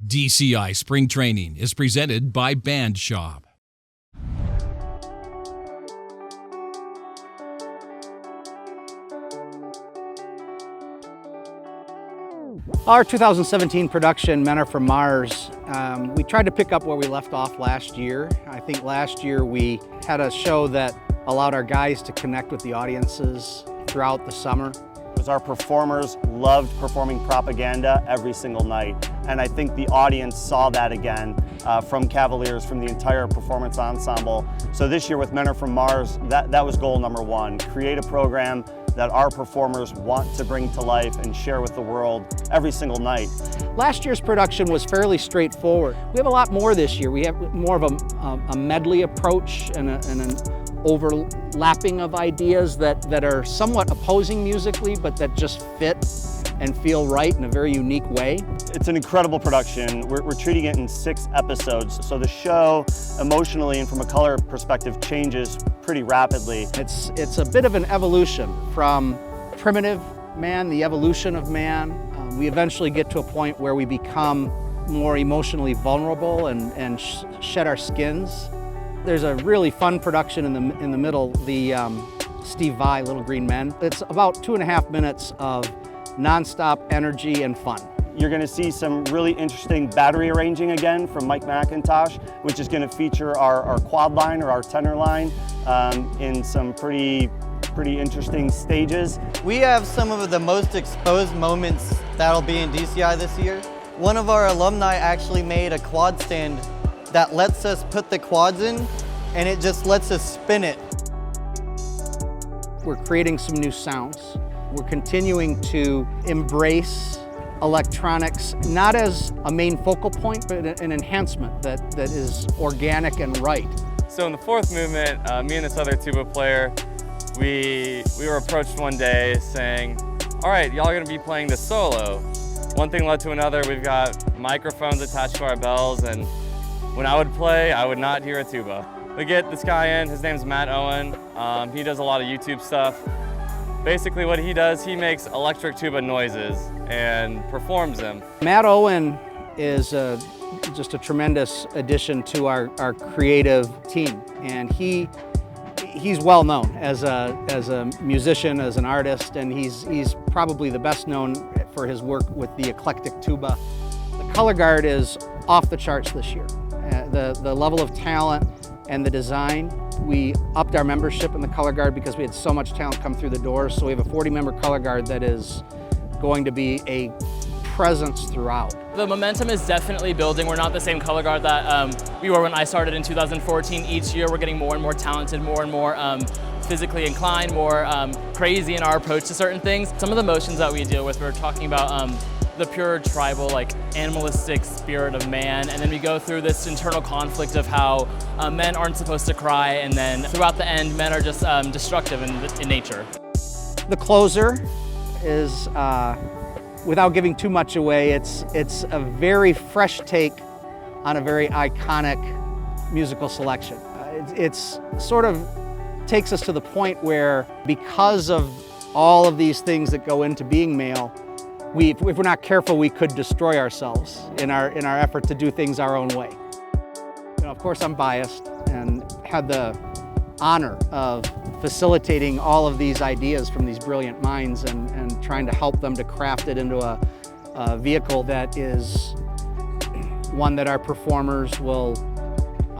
DCI Spring Training is presented by Band Shop. Our 2017 production, Men Are From Mars, we tried to pick up where we left off last year. I think last year we had a show that allowed our guys to connect with the audiences throughout the summer. Our performers loved performing propaganda every single night, and I think the audience saw that again from Cavaliers, from the entire performance ensemble. So this year with Men Are From Mars, that was goal number one: create a program that our performers want to bring to life and share with the world every single night. Last year's production was fairly straightforward. We have a lot more this year. We have more of a medley approach and an overlapping of ideas that are somewhat opposing musically, but that just fit and feel right in a very unique way. It's an incredible production. We're treating it in 6 episodes, so the show emotionally and from a color perspective changes pretty rapidly. It's a bit of an evolution from primitive man, the evolution of man. We eventually get to a point where we become more emotionally vulnerable and shed our skins. There's a really fun production in the middle, the Steve Vai, Little Green Men. It's about 2.5 minutes of nonstop energy and fun. You're going to see some really interesting battery arranging again from Mike McIntosh, which is going to feature our quad line or our tenor line in some pretty interesting stages. We have some of the most exposed moments that'll be in DCI this year. One of our alumni actually made a quad stand that lets us put the quads in, and it just lets us spin it. We're creating some new sounds. We're continuing to embrace electronics, not as a main focal point, but an enhancement that is organic and right. So in the fourth movement, me and this other tuba player, we were approached one day saying, all right, y'all are gonna be playing the solo. One thing led to another. We've got microphones attached to our bells, and when I would play, I would not hear a tuba. We get this guy in, his name's Matt Owen. He does a lot of YouTube stuff. Basically what he does, he makes electric tuba noises and performs them. Matt Owen is just a tremendous addition to our creative team, and he's well known as a musician, as an artist, and he's probably the best known for his work with the eclectic tuba. The color guard is off the charts this year. The level of talent and the design, we upped our membership in the color guard because we had so much talent come through the doors. So we have a 40-member color guard that is going to be a presence throughout. The momentum is definitely building. We're not the same color guard that we were when I started in 2014. Each year we're getting more and more talented, more and more physically inclined, more crazy in our approach to certain things. Some of the emotions that we deal with, we're talking about the pure tribal, like animalistic spirit of man, and then we go through this internal conflict of how men aren't supposed to cry, and then throughout the end, men are just destructive in nature. The closer is, without giving too much away, it's a very fresh take on a very iconic musical selection. It's sort of takes us to the point where, because of all of these things that go into being male, if we're not careful, we could destroy ourselves in our effort to do things our own way. You know, of course, I'm biased and had the honor of facilitating all of these ideas from these brilliant minds and trying to help them to craft it into a vehicle that is one that our performers will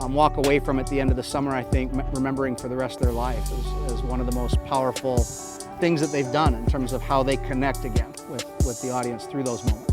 walk away from at the end of the summer, I think, remembering for the rest of their life as one of the most powerful things that they've done in terms of how they connect again with the audience through those moments.